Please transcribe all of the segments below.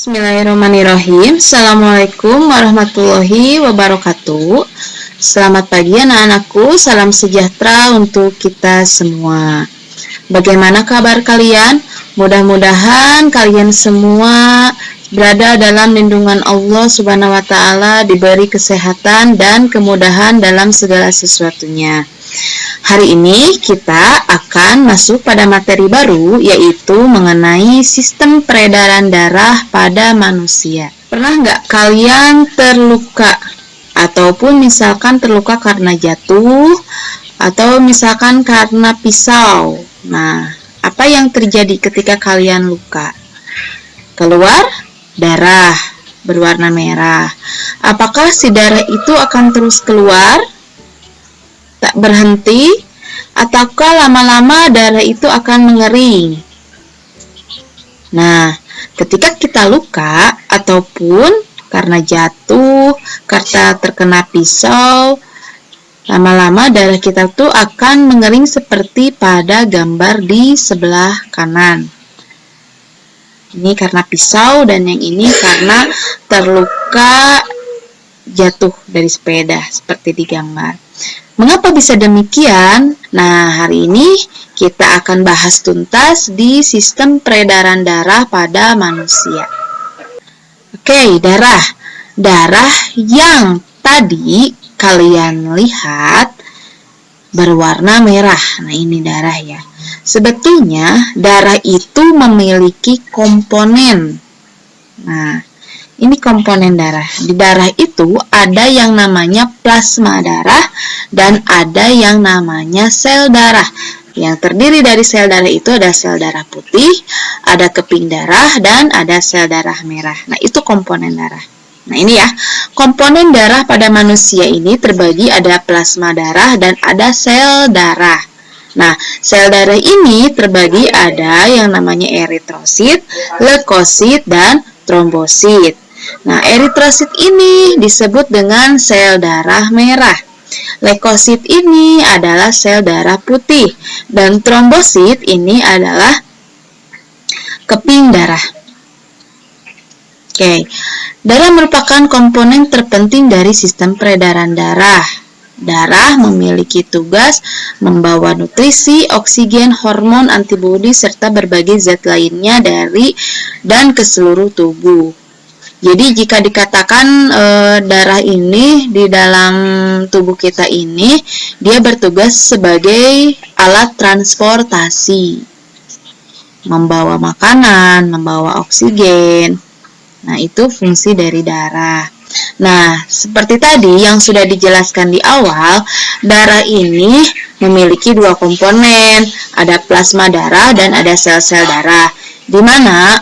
Bismillahirrahmanirrahim. Assalamualaikum warahmatullahi wabarakatuh. Selamat pagi anak-anakku, salam sejahtera untuk kita semua. Bagaimana kabar kalian? Mudah-mudahan kalian semua berada dalam lindungan Allah Subhanahu wa taala, diberi kesehatan dan kemudahan dalam segala sesuatunya. Hari ini kita akan masuk pada materi baru, yaitu mengenai sistem peredaran darah pada manusia. Pernah nggak kalian terluka? Ataupun misalkan terluka karena jatuh, atau misalkan karena pisau. Nah, apa yang terjadi ketika kalian luka? Keluar darah berwarna merah. Apakah si darah itu akan terus keluar? Tak berhenti, ataukah lama-lama darah itu akan mengering? Nah, ketika kita luka ataupun karena jatuh, karena terkena pisau, lama-lama darah kita tuh akan mengering seperti pada gambar di sebelah kanan. Ini karena pisau dan yang ini karena terluka jatuh dari sepeda seperti di gambar. Mengapa bisa demikian? Nah, hari ini kita akan bahas tuntas di sistem peredaran darah pada manusia. Oke, darah. Darah yang tadi kalian lihat berwarna merah. Nah, ini darah ya. Sebetulnya darah itu memiliki komponen. Nah, ini komponen darah. Di darah itu ada yang namanya plasma darah dan ada yang namanya sel darah. Yang terdiri dari sel darah itu ada sel darah putih, ada keping darah, dan ada sel darah merah. Nah, itu komponen darah. Nah, ini ya, komponen darah pada manusia ini terbagi ada plasma darah dan ada sel darah. Nah, sel darah ini terbagi ada yang namanya eritrosit, leukosit, dan trombosit. Nah, eritrosit ini disebut dengan sel darah merah. Leukosit ini adalah sel darah putih. Dan trombosit ini adalah keping darah. Oke, darah merupakan komponen terpenting dari sistem peredaran darah. Darah memiliki tugas membawa nutrisi, oksigen, hormon, antibodi, serta berbagai zat lainnya dari dan ke seluruh tubuh. Jadi jika dikatakan darah ini di dalam tubuh kita ini, dia bertugas sebagai alat transportasi, membawa makanan, membawa oksigen. Nah, itu fungsi dari darah. Nah, seperti tadi yang sudah dijelaskan di awal, darah ini memiliki dua komponen, ada plasma darah dan ada sel-sel darah, di mana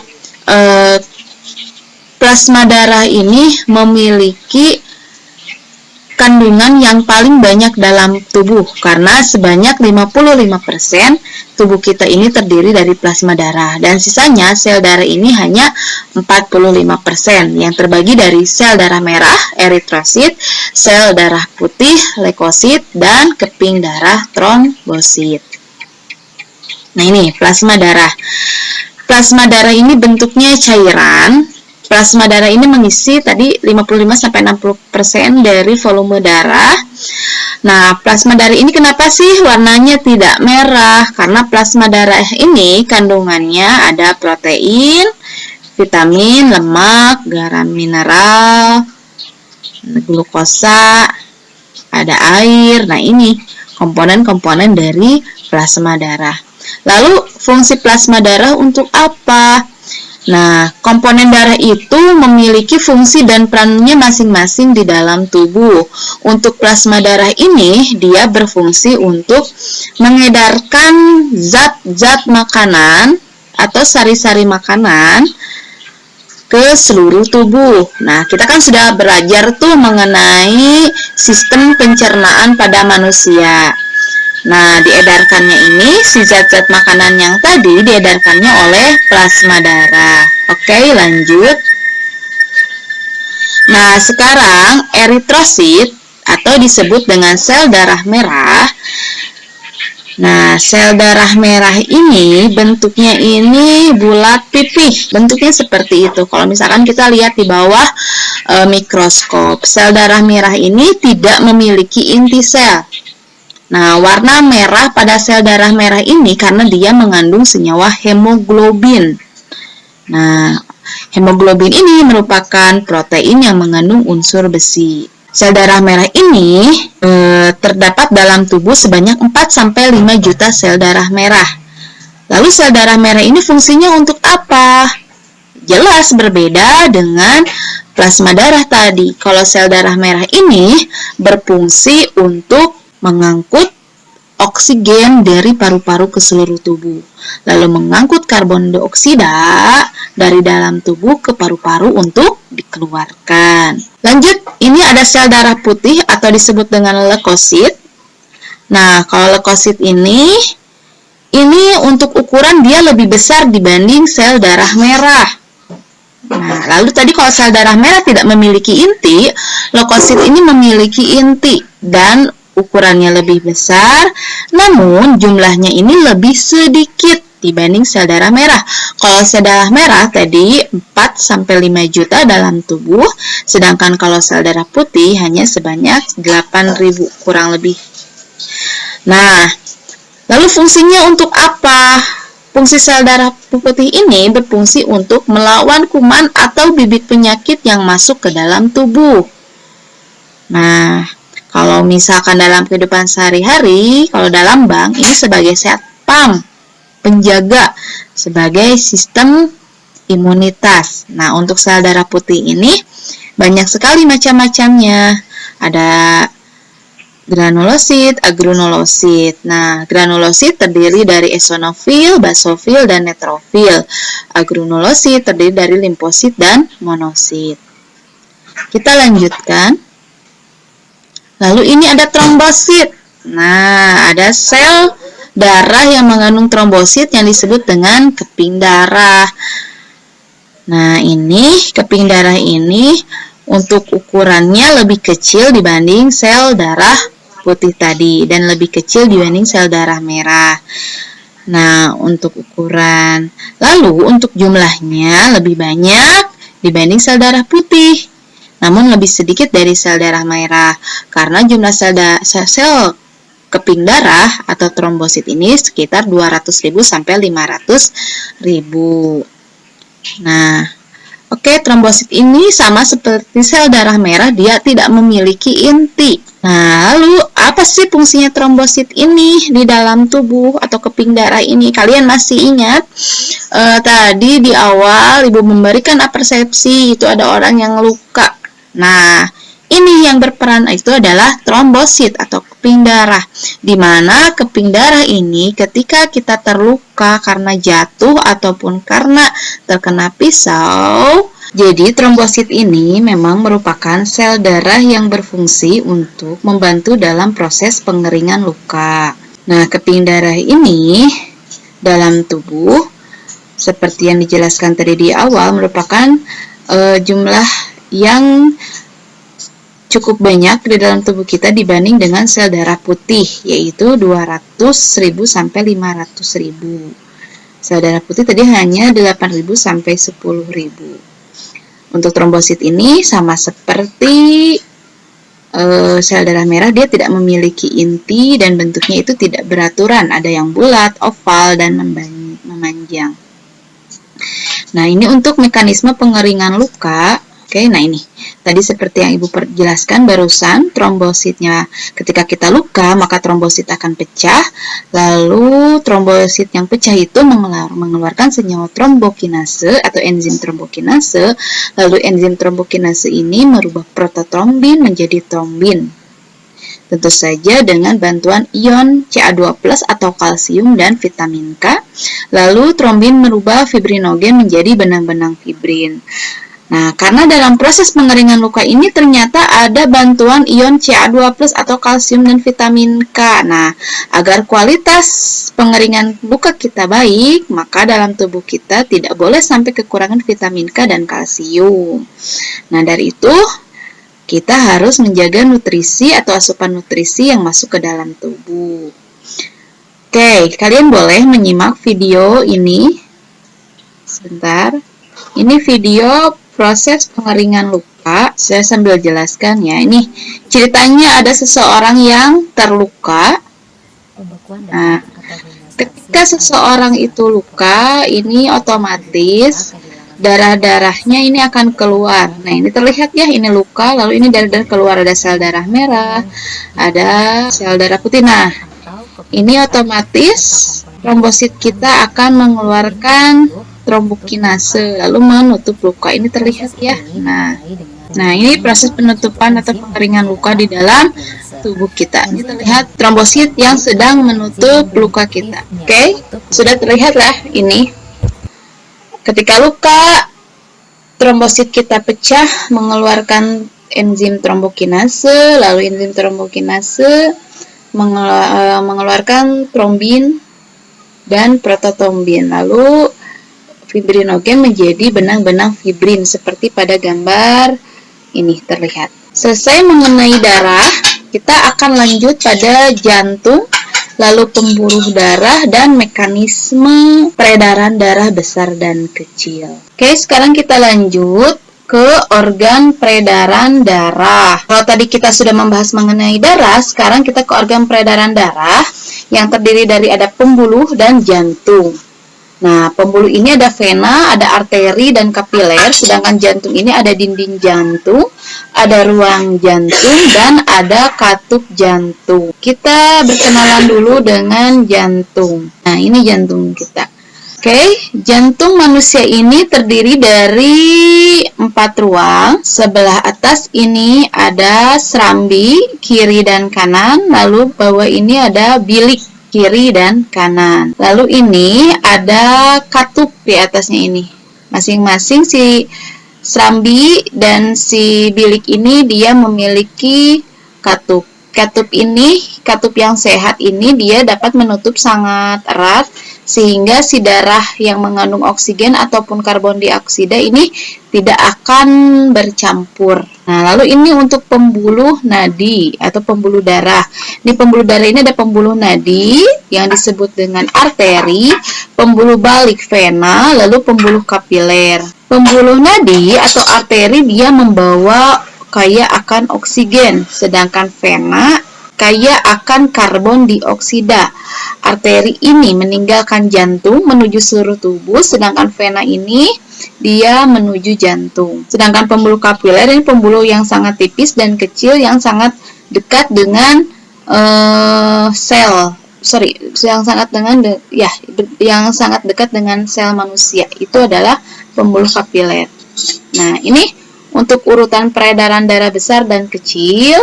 plasma darah ini memiliki kandungan yang paling banyak dalam tubuh karena sebanyak 55% tubuh kita ini terdiri dari plasma darah dan sisanya sel darah ini hanya 45% yang terbagi dari sel darah merah, eritrosit, sel darah putih, leukosit, dan keping darah, trombosit. Nah, ini plasma darah. Plasma darah ini bentuknya cairan. Plasma darah ini mengisi tadi 55-60% dari volume darah. Nah, plasma darah ini kenapa sih warnanya tidak merah? Karena plasma darah ini kandungannya ada protein, vitamin, lemak, garam mineral, glukosa, ada air. Nah, ini komponen-komponen dari plasma darah. Lalu, fungsi plasma darah untuk apa? Nah, komponen darah itu memiliki fungsi dan perannya masing-masing di dalam tubuh. Untuk plasma darah ini, dia berfungsi untuk mengedarkan zat-zat makanan atau sari-sari makanan ke seluruh tubuh. Nah, kita kan sudah belajar tuh mengenai sistem pencernaan pada manusia. Nah, diedarkannya ini, si zat-zat makanan yang tadi diedarkannya oleh plasma darah. Oke, lanjut. Nah, sekarang eritrosit atau disebut dengan sel darah merah Nah, sel darah merah ini bentuknya ini bulat pipih. Bentuknya seperti itu. Kalau misalkan kita lihat di bawah mikroskop, sel darah merah ini tidak memiliki inti sel. Nah, warna merah pada sel darah merah ini karena dia mengandung senyawa hemoglobin. Nah, hemoglobin ini merupakan protein yang mengandung unsur besi. Sel darah merah ini terdapat dalam tubuh sebanyak 4-5 juta sel darah merah. Lalu sel darah merah ini fungsinya untuk apa? Jelas berbeda dengan plasma darah tadi. Kalau sel darah merah ini berfungsi untuk mengangkut oksigen dari paru-paru ke seluruh tubuh, lalu mengangkut karbon dioksida dari dalam tubuh ke paru-paru untuk dikeluarkan. Lanjut, ini ada sel darah putih atau disebut dengan leukosit. Nah, kalau leukosit ini untuk ukuran dia lebih besar dibanding sel darah merah. Nah, lalu tadi kalau sel darah merah tidak memiliki inti, leukosit ini memiliki inti dan ukurannya lebih besar, namun jumlahnya ini lebih sedikit dibanding sel darah merah. Kalau sel darah merah tadi 4-5 juta dalam tubuh, sedangkan kalau sel darah putih hanya sebanyak 8.000 kurang lebih. Nah, lalu fungsinya untuk apa? Fungsi sel darah putih ini berfungsi untuk melawan kuman atau bibit penyakit yang masuk ke dalam tubuh. Nah, kalau misalkan dalam kehidupan sehari-hari, kalau dalam bank, ini sebagai satpam, penjaga, sebagai sistem imunitas. Nah, untuk sel darah putih ini banyak sekali macam-macamnya. Ada granulosit, agranulosit. Nah, granulosit terdiri dari eosinofil, basofil, dan neutrofil. Agranulosit terdiri dari limfosit dan monosit. Kita lanjutkan. Lalu ini ada trombosit. Nah, ada sel darah yang mengandung trombosit yang disebut dengan keping darah. Nah, ini keping darah ini untuk ukurannya lebih kecil dibanding sel darah putih tadi dan lebih kecil dibanding sel darah merah. Nah, untuk ukuran. Lalu untuk jumlahnya lebih banyak dibanding sel darah putih, namun lebih sedikit dari sel darah merah karena jumlah sel keping darah atau trombosit ini sekitar 200.000 sampai 500.000. Nah, oke, trombosit ini sama seperti sel darah merah, dia tidak memiliki inti. Nah, lalu apa sih fungsinya trombosit ini di dalam tubuh atau keping darah ini? Kalian masih ingat tadi di awal Ibu memberikan persepsi itu ada orang yang luka. Nah, ini yang berperan itu adalah trombosit atau keping darah, di mana keping darah ini ketika kita terluka karena jatuh ataupun karena terkena pisau, jadi trombosit ini memang merupakan sel darah yang berfungsi untuk membantu dalam proses pengeringan luka. Nah, keping darah ini dalam tubuh seperti yang dijelaskan tadi di awal merupakan jumlah yang cukup banyak di dalam tubuh kita dibanding dengan sel darah putih, yaitu 200.000 sampai 500.000. Sel darah putih tadi hanya 8.000 sampai 10.000. Untuk trombosit ini sama seperti sel darah merah, dia tidak memiliki inti dan bentuknya itu tidak beraturan, ada yang bulat, oval, dan memanjang. Nah, ini untuk mekanisme pengeringan luka. Oke, nah ini tadi seperti yang Ibu jelaskan barusan, trombositnya ketika kita luka maka trombosit akan pecah, lalu trombosit yang pecah itu mengeluarkan senyawa trombokinase atau enzim trombokinase, lalu enzim trombokinase ini merubah prototrombin menjadi trombin. Tentu saja dengan bantuan ion Ca2+ atau kalsium dan vitamin K, lalu trombin merubah fibrinogen menjadi benang-benang fibrin. Nah, karena dalam proses pengeringan luka ini ternyata ada bantuan ion Ca2+ atau kalsium dan vitamin K. Nah, agar kualitas pengeringan luka kita baik, maka dalam tubuh kita tidak boleh sampai kekurangan vitamin K dan kalsium. Nah, dari itu kita harus menjaga nutrisi atau asupan nutrisi yang masuk ke dalam tubuh. Oke, kalian boleh menyimak video ini. Sebentar. Ini video proses pengeringan luka. Saya sambil jelaskan ya. Ini ceritanya ada seseorang yang terluka. Nah, ketika seseorang itu luka, ini otomatis darah-darahnya ini akan keluar. Nah, ini terlihat ya, ini luka, lalu ini darah keluar, ada sel darah merah, ada sel darah putih. Nah, ini otomatis trombosit kita akan mengeluarkan trombokinase lalu menutup luka. Ini terlihat ya. Nah, ini proses penutupan atau pengeringan luka di dalam tubuh kita. Ini terlihat trombosit yang sedang menutup luka kita. Oke, sudah terlihat lah ini. Ketika luka, trombosit kita pecah mengeluarkan enzim trombokinase, lalu enzim trombokinase mengeluarkan trombin dan prototrombin. Lalu fibrinogen menjadi benang-benang fibrin seperti pada gambar ini terlihat. Selesai mengenai darah, kita akan lanjut pada jantung, lalu pembuluh darah dan mekanisme peredaran darah besar dan kecil. Oke, sekarang kita lanjut ke organ peredaran darah. Kalau tadi kita sudah membahas mengenai darah, sekarang kita ke organ peredaran darah yang terdiri dari ada pembuluh dan jantung. Nah, pembuluh ini ada vena, ada arteri dan kapiler, sedangkan jantung ini ada dinding jantung, ada ruang jantung, dan ada katup jantung. Kita berkenalan dulu dengan jantung. Nah, ini jantung kita. Oke, jantung manusia ini terdiri dari 4 ruang. Sebelah atas ini ada serambi, kiri dan kanan, lalu bawah ini ada bilik, kiri dan kanan. Lalu ini ada katup di atasnya ini. Masing-masing si serambi dan si bilik ini dia memiliki katup. Katup ini, katup yang sehat ini dia dapat menutup sangat erat sehingga si darah yang mengandung oksigen ataupun karbon dioksida ini tidak akan bercampur. Nah, lalu ini untuk pembuluh nadi atau pembuluh darah. Di pembuluh darah ini ada pembuluh nadi yang disebut dengan arteri, pembuluh balik vena, lalu pembuluh kapiler. Pembuluh nadi atau arteri dia membawa kaya akan oksigen, sedangkan vena kaya akan karbon dioksida. Arteri ini meninggalkan jantung menuju seluruh tubuh, sedangkan vena ini dia menuju jantung. Sedangkan pembuluh kapiler ini pembuluh yang sangat tipis dan kecil yang sangat dekat dengan yang sangat dekat dengan sel manusia. Itu adalah pembuluh kapiler. Nah, ini untuk urutan peredaran darah besar dan kecil.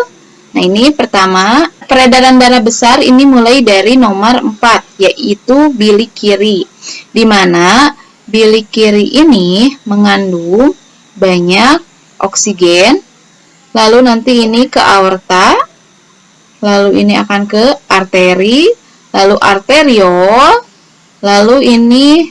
Nah, ini pertama, peredaran darah besar ini mulai dari nomor 4, yaitu bilik kiri. Di mana bilik kiri ini mengandung banyak oksigen. Lalu nanti ini ke aorta. Lalu ini akan ke arteri, lalu arteriol. Lalu ini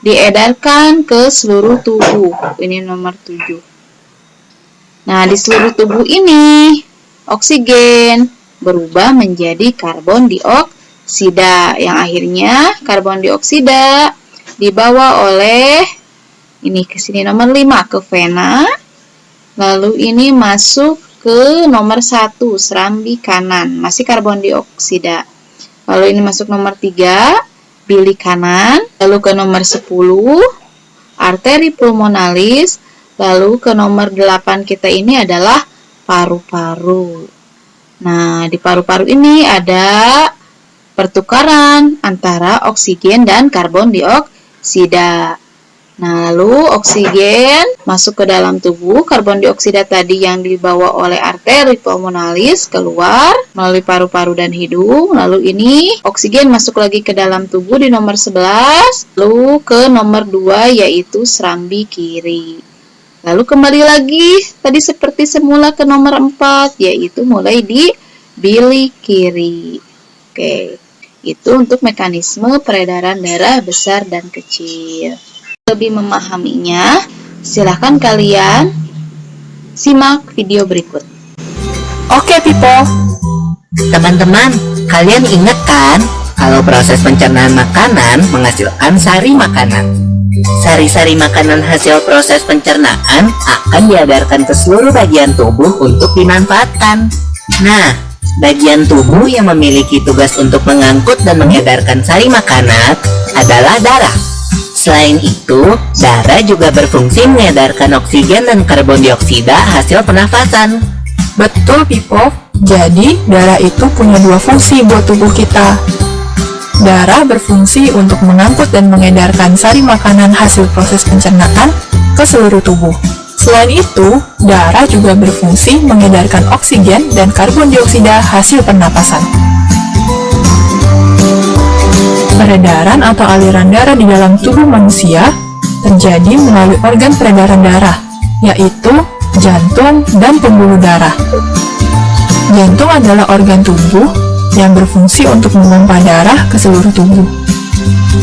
diedarkan ke seluruh tubuh. Ini nomor 7. Nah, di seluruh tubuh ini oksigen berubah menjadi karbon dioksida yang akhirnya karbon dioksida dibawa oleh ini ke sini nomor 5 ke vena. Lalu ini masuk ke nomor 1 serambi kanan, masih karbon dioksida. Lalu ini masuk nomor 3 bilik kanan, lalu ke nomor 10 arteri pulmonalis, lalu ke nomor 8 kita ini adalah paru-paru. Nah, di paru-paru ini ada pertukaran antara oksigen dan karbon dioksida. Nah, lalu oksigen masuk ke dalam tubuh, karbon dioksida tadi yang dibawa oleh arteri pulmonalis keluar melalui paru-paru dan hidung. Lalu ini oksigen masuk lagi ke dalam tubuh di nomor 11, lalu ke nomor 2 yaitu serambi kiri. Lalu kembali lagi tadi seperti semula ke nomor 4 yaitu mulai di bilik kiri. Oke, itu untuk mekanisme peredaran darah besar dan kecil. Lebih memahaminya, silahkan kalian simak video berikut. Oke people, teman-teman, kalian ingat kan kalau proses pencernaan makanan menghasilkan sari makanan. Sari-sari makanan hasil proses pencernaan akan diedarkan ke seluruh bagian tubuh untuk dimanfaatkan. Nah, bagian tubuh yang memiliki tugas untuk mengangkut dan mengedarkan sari makanan adalah darah. Selain itu, darah juga berfungsi mengedarkan oksigen dan karbon dioksida hasil pernafasan. Betul, Pipo. Jadi, darah itu punya dua fungsi buat tubuh kita. Darah berfungsi untuk mengangkut dan mengedarkan sari makanan hasil proses pencernaan ke seluruh tubuh. Selain itu, darah juga berfungsi mengedarkan oksigen dan karbon dioksida hasil pernapasan. Peredaran atau aliran darah di dalam tubuh manusia terjadi melalui organ peredaran darah, yaitu jantung dan pembuluh darah. Jantung adalah organ tubuh yang berfungsi untuk memompa darah ke seluruh tubuh.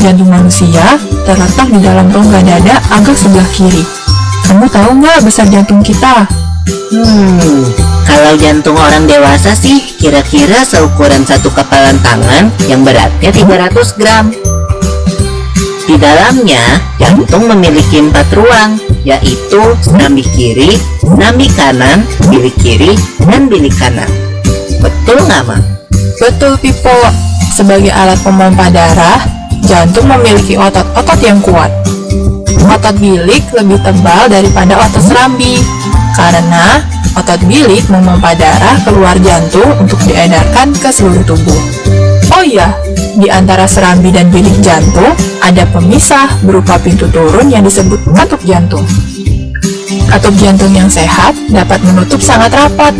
Jantung manusia terletak di dalam rongga dada agak sebelah kiri. Kamu tahu nggak besar jantung kita? Kalau jantung orang dewasa sih kira-kira seukuran satu kepalan tangan yang beratnya 300 gram. Di dalamnya, jantung memiliki 4 ruang, yaitu serambi kiri, serambi kanan, bilik kiri, dan bilik kanan. Betul nggak, Ma? Betul, Pipo. Sebagai alat pemompa darah, jantung memiliki otot-otot yang kuat. Otot bilik lebih tebal daripada otot serambi, karena otot bilik memompa darah keluar jantung untuk diedarkan ke seluruh tubuh. Oh iya, di antara serambi dan bilik jantung ada pemisah berupa pintu turun yang disebut katup jantung. Katup jantung yang sehat dapat menutup sangat rapat,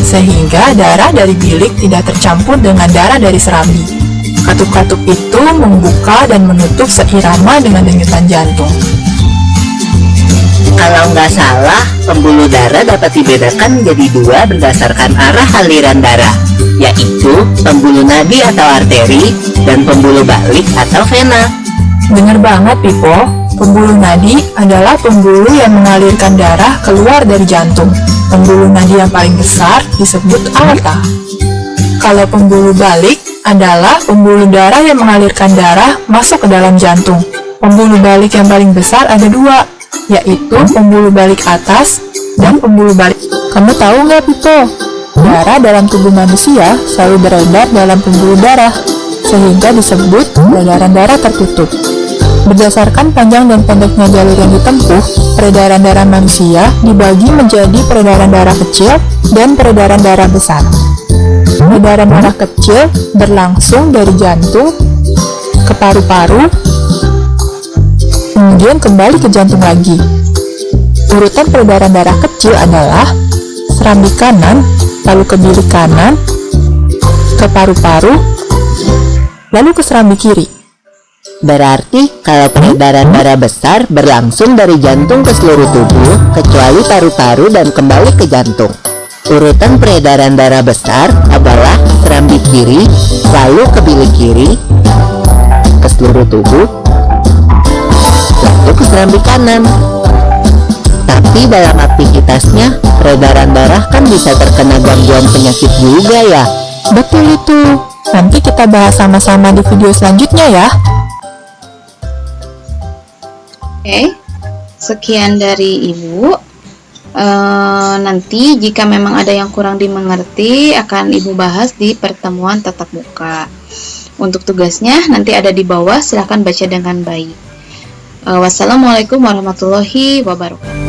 sehingga darah dari bilik tidak tercampur dengan darah dari serambi. Katup-katup itu membuka dan menutup seirama dengan denyutan jantung. Kalau nggak salah, pembuluh darah dapat dibedakan menjadi dua berdasarkan arah aliran darah, yaitu pembuluh nadi atau arteri dan pembuluh balik atau vena. Benar banget, Pipo. Pembuluh nadi adalah pembuluh yang mengalirkan darah keluar dari jantung. Pembuluh nadi yang paling besar disebut aorta. Kalau pembuluh balik adalah pembuluh darah yang mengalirkan darah masuk ke dalam jantung. Pembuluh balik yang paling besar ada dua, yaitu pembuluh balik atas dan pembuluh balik. Kamu tahu nggak, Pipo? Darah dalam tubuh manusia selalu beredar dalam pembuluh darah, sehingga disebut peredaran darah tertutup. Berdasarkan panjang dan pendeknya jalur yang ditempuh, peredaran darah manusia dibagi menjadi peredaran darah kecil dan peredaran darah besar. Peredaran darah kecil berlangsung dari jantung ke paru-paru, kemudian kembali ke jantung lagi. Urutan peredaran darah kecil adalah serambi kanan, lalu ke bilik kanan, ke paru-paru, lalu ke serambi kiri. Berarti kalau peredaran darah besar berlangsung dari jantung ke seluruh tubuh, kecuali paru-paru dan kembali ke jantung. Urutan peredaran darah besar adalah serambi kiri, lalu ke bilik kiri, ke seluruh tubuh, lalu ke serambi kanan. Tapi dalam aktivitasnya, peredaran darah kan bisa terkena gangguan penyakit juga ya. Betul itu. Nanti kita bahas sama-sama di video selanjutnya ya. Oke, sekian dari Ibu. Nanti jika memang ada yang kurang dimengerti akan Ibu bahas di pertemuan tatap muka. Untuk tugasnya nanti ada di bawah, silahkan baca dengan baik. Wassalamualaikum warahmatullahi wabarakatuh.